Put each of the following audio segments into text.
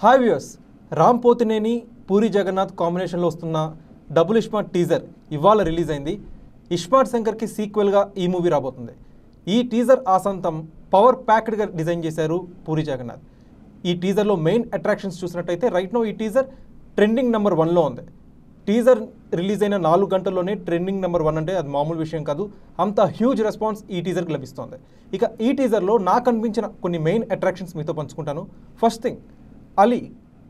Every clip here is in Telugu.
హాయ్ వ్యూయర్స్, రామ్ పోతినేని పూరి జగన్నాథ్ కాంబినేషన్లో వస్తున్న డబుల్ ఇస్మార్ట్ టీజర్ ఇవాళ రిలీజ్ అయింది. ఇస్మార్ట్ శంకర్కి సీక్వెల్గా ఈ మూవీ రాబోతుంది. ఈ టీజర్ ఆసంతం పవర్ ప్యాక్డ్గా డిజైన్ చేశారు పూరి జగన్నాథ్. ఈ టీజర్లో మెయిన్ అట్రాక్షన్స్ చూసినట్టయితే రైట్ నో ఈ టీజర్ ట్రెండింగ్ నెంబర్ 1లో ఉంది. టీజర్ రిలీజ్ అయిన 4 గంటల్లోనే ట్రెండింగ్ నెంబర్ 1 అంటే అది మామూలు విషయం కాదు. అంత హ్యూజ్ రెస్పాన్స్ ఈ టీజర్కి లభిస్తోంది. ఇక ఈ టీజర్లో నాకు అనిపించిన కొన్ని మెయిన్ అట్రాక్షన్స్ మీతో పంచుకుంటాను. ఫస్ట్ థింగ్, అలీ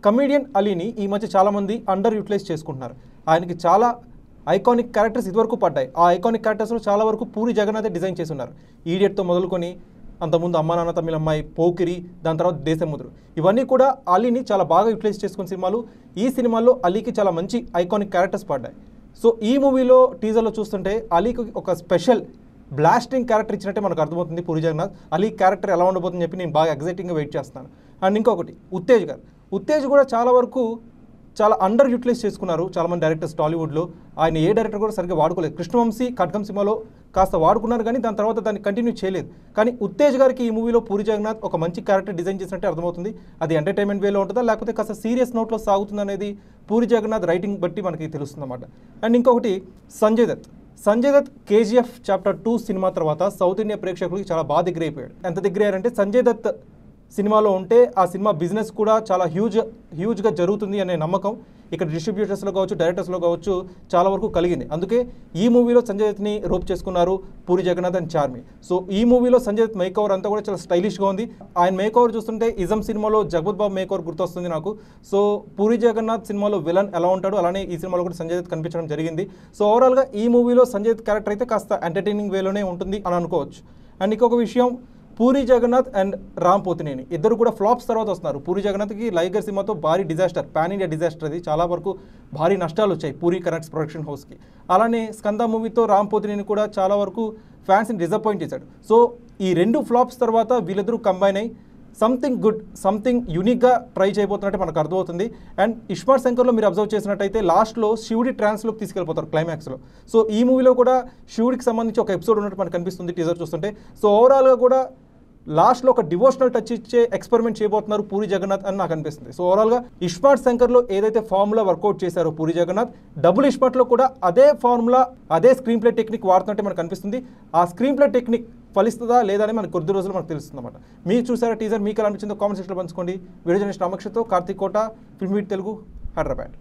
కమీడియన్ అలీని ఈ మధ్య చాలామంది అండర్ యూటిలైజ్ చేసుకుంటున్నారు. ఆయనకి చాలా ఐకానిక్ క్యారెక్టర్స్ ఇదివరకు పడ్డాయి. ఆ ఐకానిక్ క్యారెక్టర్స్లో చాలా వరకు పూరి జగన్నాథే డిజైన్ చేసి ఉన్నారు. ఈడియట్తో మొదలుకొని అంతకుముందు అమ్మా నాన్న తమిళ అమ్మాయి, పోకిరి, దాని తర్వాత దేశముద్రు, ఇవన్నీ కూడా అలీని చాలా బాగా యూటిలైజ్ చేసుకున్న సినిమాలు. ఈ సినిమాల్లో అలీకి చాలా మంచి ఐకానిక్ క్యారెక్టర్స్ పడ్డాయి. సో ఈ మూవీలో టీజర్లో చూస్తుంటే అలీకి ఒక స్పెషల్ బ్లాస్టింగ్ క్యారెక్టర్ ఇచ్చినట్టే మనకు అర్థమవుతుంది పూరి జగన్నాథ్. అలీ క్యారెక్టర్ ఎలా ఉండబోతుందని చెప్పి నేను బాగా ఎగ్జైటింగ్గా వెయిట్ చేస్తున్నాను. అండ్ ఇంకొకటి ఉత్తేజ్ గారు. ఉత్తేజ్ కూడా చాలా వరకు చాలా అండర్ యూటిలైజ్ చేసుకున్నారు చాలామంది డైరెక్టర్స్ టాలీవుడ్లో. ఆయన ఏ డైరెక్టర్ కూడా సరిగ్గా వాడుకోలేదు. కృష్ణవంశీ ఖడ్గం సినిమాలో కాస్త వాడుకున్నారు కానీ దాని తర్వాత దాన్ని కంటిన్యూ చేయలేదు. కానీ ఉత్తేజ్ గారికి ఈ మూవీలో పూరి జగన్నాథ్ ఒక మంచి క్యారెక్టర్ డిజైన్ చేసినట్టే అర్థమవుతుంది. అది ఎంటర్టైన్మెంట్ వేలో ఉంటుందా లేకపోతే కాస్త సీరియస్ నోట్లో సాగుతుంది అనేది పూరి జగన్నాథ్ రైటింగ్ బట్టి మనకి తెలుస్తుంది అన్నమాట. అండ్ ఇంకొకటి Sanjay Dutt KGF chapter 2 cinema తర్వాత సౌత్ ఇండియా ప్రేక్షకులకి చాలా బాగా దగ్గర అయిపోయాడు. ఎంత దగ్గర అయ్యారంటే సంజయ్ దత్ సినిమాలో ఉంటే ఆ సినిమా బిజినెస్ కూడా చాలా హ్యూజ్గా జరుగుతుంది అనే నమ్మకం ఇక్కడ డిస్ట్రిబ్యూటర్స్లో కావచ్చు, డైరెక్టర్స్లో కావచ్చు చాలా వరకు కలిగింది. అందుకే ఈ మూవీలో సంజయ్ దత్ని రోప్ చేసుకున్నారు పూరి జగన్నాథ్ అండ్ చార్మి. సో ఈ మూవీలో సంజయ్ దత్ మేకఓవర్ అంతా కూడా చాలా స్టైలిష్గా ఉంది. ఆయన మేకఓవర్ చూస్తుంటే ఇజం సినిమాలో జగపత్ బాబు మేకఓవర్ గుర్తొస్తుంది నాకు. సో పూరి జగన్నాథ్ సినిమాలో విలన్ ఎలా ఉంటాడో అలానే ఈ సినిమాలో కూడా సంజయ్ దత్ కనిపించడం జరిగింది. సో ఓవరాల్గా ఈ మూవీలో సంజయ్ దత్ క్యారెక్టర్ అయితే కాస్త ఎంటర్టైనింగ్ వేలోనే ఉంటుంది అని అనుకోవచ్చు. అండ్ ఇంకొక విషయం, పూరి జగన్నాథ్ అండ్ రామ్ పోతినేని ఇద్దరు కూడా ఫ్లాప్స్ తర్వాత వస్తున్నారు. పూరి జగన్నాథ్కి లైగర్ సినిమాతో భారీ డిజాస్టర్, పాన్ ఇండియా డిజాస్టర్, అది చాలా వరకు భారీ నష్టాలు వచ్చాయి పూరి కనెక్ట్స్ ప్రొడక్షన్ హౌస్కి. అలానే స్కంద మూవీతో రామ్ పోతినేని కూడా చాలా వరకు ఫ్యాన్స్ని డిసప్పాయింట్ చేశాడు. సో ఈ 2 ఫ్లాప్స్ తర్వాత వీళ్ళిద్దరూ కంబైన్ అయ్యి సంథింగ్ గుడ్, సంథింగ్ యూనిక్గా ట్రై చేయబోతున్నట్టే మనకు అర్థమవుతుంది. అండ్ ఇస్మార్ట్ శంకర్లో మీరు అబ్జర్వ్ చేసినట్టయితే లాస్ట్లో శివుడి ట్రాన్స్లోకి తీసుకెళ్ళిపోతారు క్లైమాక్స్లో. సో ఈ మూవీలో కూడా శివుడికి సంబంధించి ఒక ఎపిసోడ్ ఉన్నట్టు మనకు కనిపిస్తుంది టీజర్ చూస్తుంటే. సో ఓవరాల్గా కూడా లాస్ట్లో ఒక డివోషనల్ టచ్ ఇచ్చే ఎక్స్పెరిమెంట్ చేయబోతున్నారు పూరి జగన్నాథ్ అని నాకు అనిపిస్తుంది. సో ఓవరాల్గా ఇస్మార్ట్ శంకర్లో ఏదైతే ఫార్ములా వర్కౌట్ చేశారో పూరి జగన్నాథ్, డబుల్ ఇస్మార్ట్లో కూడా అదే ఫార్ములా, అదే స్క్రీన్ ప్లే టెక్నిక్ వాడుతున్నట్టే మనకు అనిపిస్తుంది. ఆ స్క్రీన్ ప్లే టెక్నిక్ ఫలిస్తుందా లేదా అని మనకు కొద్ది రోజులు మనకు తెలుస్తుంది అన్నమాట. మీరు చూసారా టీజర్, మీకు ఎలా అనిపించిందో కామెంట్ సెక్షన్లో పంచుకోండి. వీడియో జర్నలిస్ట్ రామకృష్ణతో కార్తిక్ కోట, ఫిల్మ్ వీట్ తెలుగు, హైదరాబాద్.